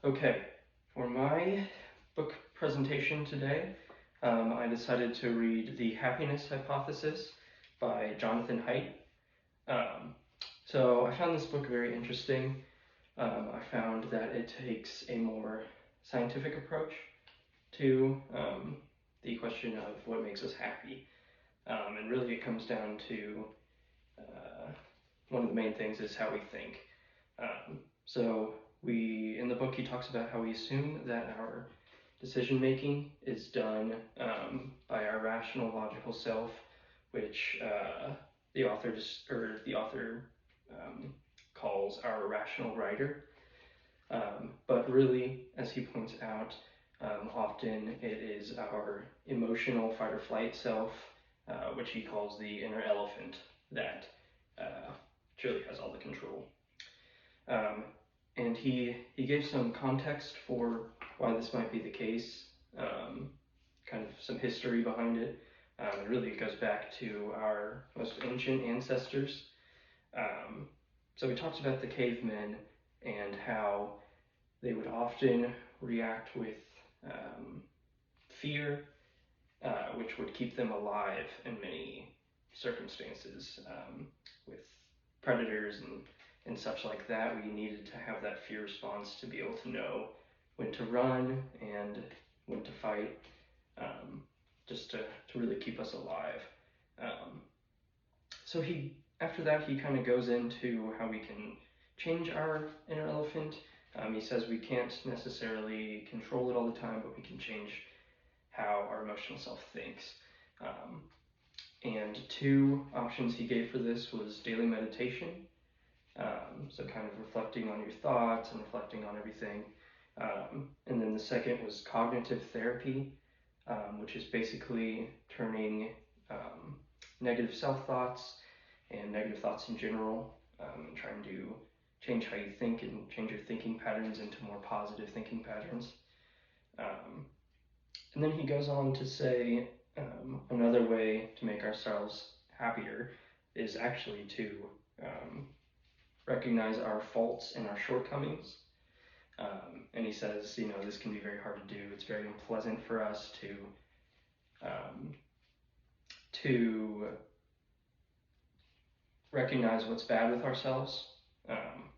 Okay, for my book presentation today, I decided to read The Happiness Hypothesis by Jonathan Haidt. Um, so I found this book very interesting. I found that it takes a more scientific approach to the question of what makes us happy. And really it comes down to one of the main things is how we think. So in the book, he talks about how we assume that our decision making is done by our rational, logical self, which the author calls our rational writer. But really, as he points out, often it is our emotional fight or flight self, which he calls the inner elephant, that truly has all the control. Um, and he gave some context for why this might be the case, kind of some history behind it. Really, it goes back to our most ancient ancestors. Um, so he talks about the cavemen and how they would often react with um, fear, which would keep them alive in many circumstances. With predators and such like that, we needed to have that fear response to be able to know when to run and when to fight, um, just to really keep us alive. Um, so after that, he kind of goes into how we can change our inner elephant. He says we can't necessarily control it all the time, but we can change how our emotional self thinks. Um, and two options he gave for this was daily meditation, so kind of reflecting on your thoughts and reflecting on everything. And then the second was cognitive therapy, which is basically turning um, negative self thoughts and negative thoughts in general, and trying to change how you think and change your thinking patterns into more positive thinking patterns. Um, and then he goes on to say another way to make ourselves happier is actually to um, recognize our faults and our shortcomings. And he says, this can be very hard to do. It's very unpleasant for us um, to recognize what's bad with ourselves. Um,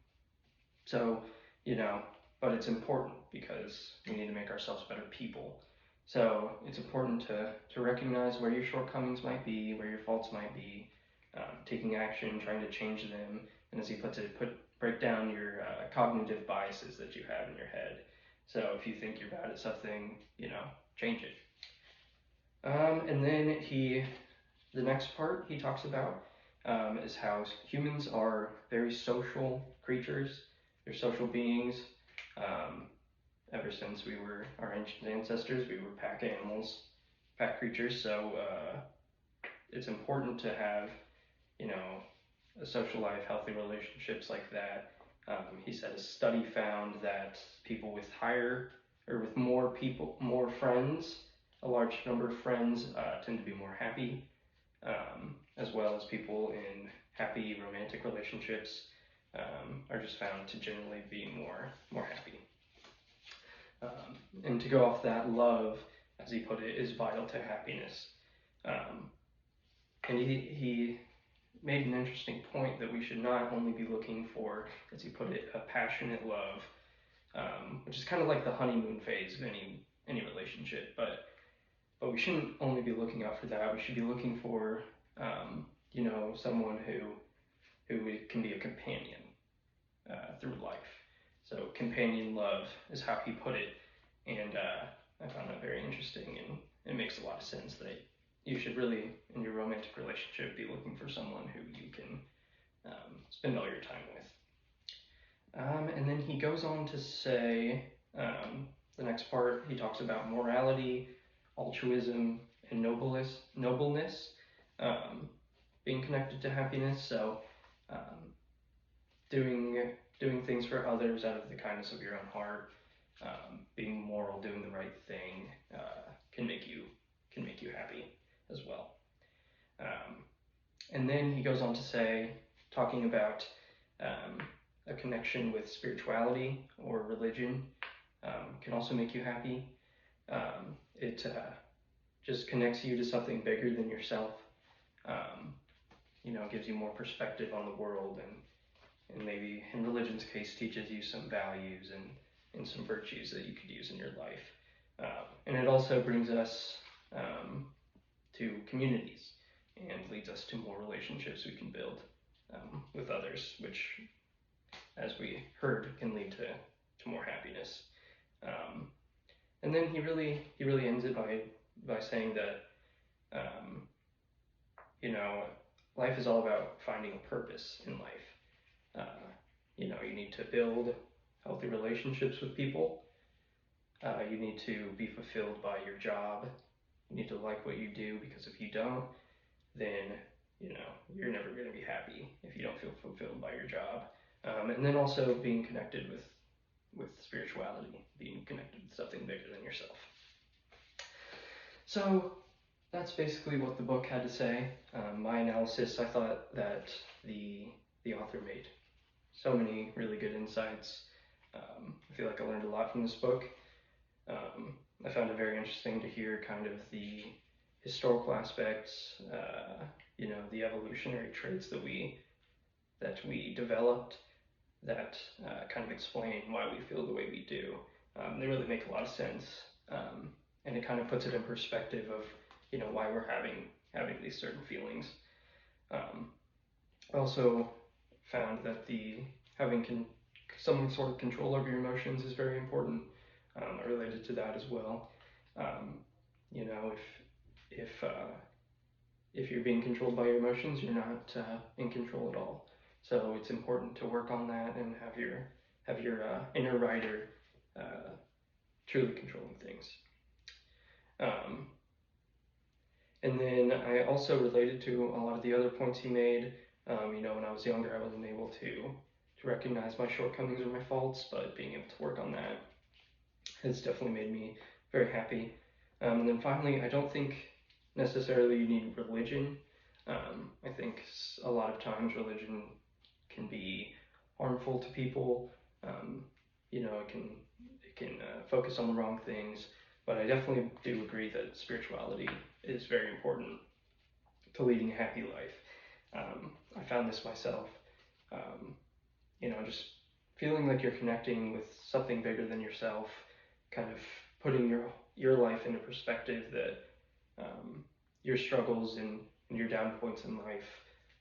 so, you know, but it's important because we need to make ourselves better people. So it's important to recognize where your shortcomings might be, where your faults might be, taking action, trying to change them, and as he puts it, break down your cognitive biases that you have in your head. So if you think you're bad at something, change it. And then the next part he talks about is how humans are very social creatures. They're social beings. Um, Ever since we were our ancient ancestors, we were pack animals, pack creatures. So it's important to have, a social life, healthy relationships like that. He said a study found that people with more friends, a large number of friends, tend to be more happy, as well as people in happy romantic relationships are just found to generally be more happy. And to go off that, love, as he put it, is vital to happiness. Um, and he made an interesting point that we should not only be looking for, as he put it, a passionate love, which is kind of like the honeymoon phase of any relationship. But we shouldn't only be looking out for that. We should be looking for, someone who can be a companion through life. So companion love is how he put it, and I found that very interesting, and it makes a lot of sense that you should really, in your romantic relationship, be looking for someone who you can spend all your time with. And then he goes on to say, the next part, he talks about morality, altruism, and nobleness being connected to happiness. So um, doing things for others out of the kindness of your own heart, being moral, doing the right thing, can make you happy as well. Um, and then he goes on to say, talking about a connection with spirituality or religion. can also make you happy. It just connects you to something bigger than yourself. Um, gives you more perspective on the world, and maybe in religion's case teaches you some values and some virtues that you could use in your life. And it also brings us to communities and leads us to more relationships we can build with others, which, as we heard, can lead to more happiness. Um, and then he really ends it by saying that um, life is all about finding a purpose in life. You need to build healthy relationships with people. You need to be fulfilled by your job. You need to like what you do, because if you don't, then you're never going to be happy if you don't feel fulfilled by your job. And then also being connected with spirituality, being connected with something bigger than yourself. So that's basically what the book had to say. My analysis, I thought that the author made so many really good insights. I feel like I learned a lot from this book. I found it very interesting to hear kind of the historical aspects, the evolutionary traits that we developed that kind of explain why we feel the way we do. They really make a lot of sense, and it kind of puts it in perspective of why we're having these certain feelings. I also found that having some sort of control over your emotions is very important. I related to that as well. If you're being controlled by your emotions, you're not in control at all. So it's important to work on that and have your inner writer truly controlling things. And then I also related to a lot of the other points he made. When I was younger, I wasn't able to recognize my shortcomings or my faults, but being able to work on that has definitely made me very happy. And then finally, I don't think necessarily you need religion. I think a lot of times religion can be harmful to people. It can focus on the wrong things. But I definitely do agree that spirituality is very important to leading a happy life. I found this myself. Just feeling like you're connecting with something bigger than yourself, kind of putting your life into perspective, that your struggles and your down points in life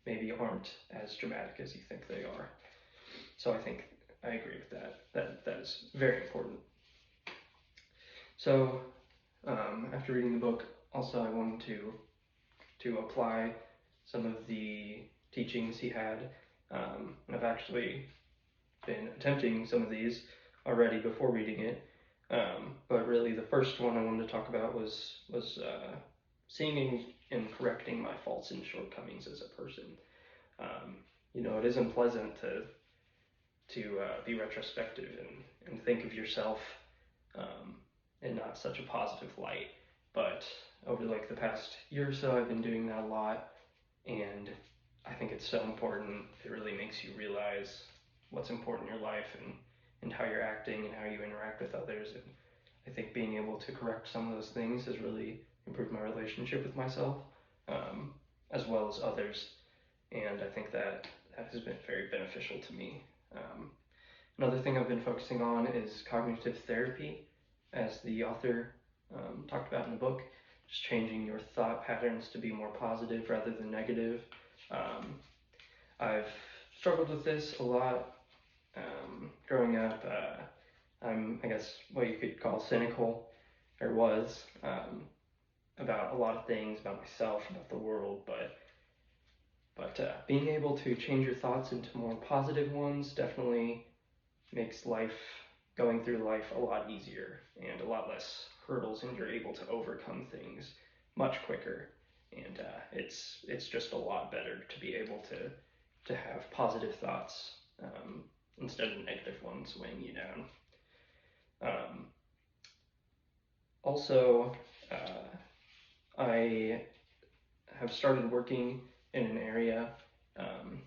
maybe aren't as dramatic as you think they are. So I think I agree with that. That is very important. So after reading the book, also I wanted to apply some of the teachings he had. And I've actually been attempting some of these already before reading it. But really the first one I wanted to talk about was seeing and correcting my faults and shortcomings as a person. It isn't pleasant to be retrospective and think of yourself in not such a positive light. But over the past year or so, I've been doing that a lot, and I think it's so important. It really makes you realize what's important in your life and how you're acting and how you interact with others. And I think being able to correct some of those things has really improved my relationship with myself, as well as others. And I think that has been very beneficial to me. Another thing I've been focusing on is cognitive therapy, as the author talked about in the book, just changing your thought patterns to be more positive rather than negative. I've struggled with this a lot growing up. I'm, I guess, what you could call cynical, or was, about a lot of things, about myself, about the world, but being able to change your thoughts into more positive ones definitely makes going through life a lot easier and a lot less hurdles, and you're able to overcome things much quicker. And it's just a lot better to be able to have positive thoughts instead of negative ones weighing you down. Also, I have started working in an area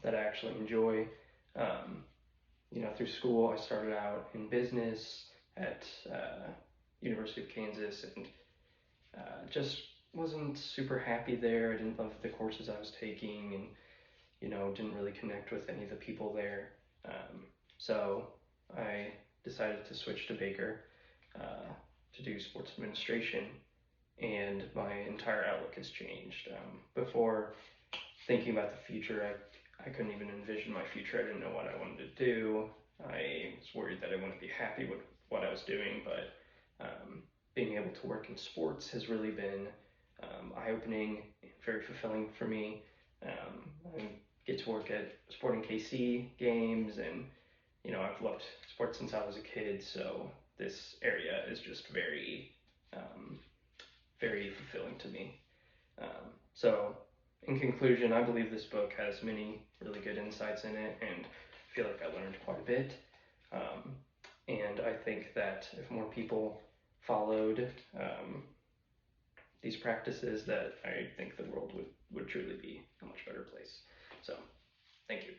that I actually enjoy. Through school, I started out in business, at University of Kansas, and just wasn't super happy there. I didn't love the courses I was taking, and didn't really connect with any of the people there. So I decided to switch to Baker to do sports administration, and my entire outlook has changed. Before thinking about the future, I couldn't even envision my future. I didn't know what I wanted to do. I was worried that I wouldn't be happy with what I was doing, but being able to work in sports has really been eye-opening and very fulfilling for me. I get to work at Sporting KC games, and I've loved sports since I was a kid, so this area is just um, very fulfilling to me. So, in conclusion, I believe this book has many really good insights in it, and I feel like I learned quite a bit. Um, and I think that if more people followed these practices, that I think the world would truly be a much better place. So, thank you.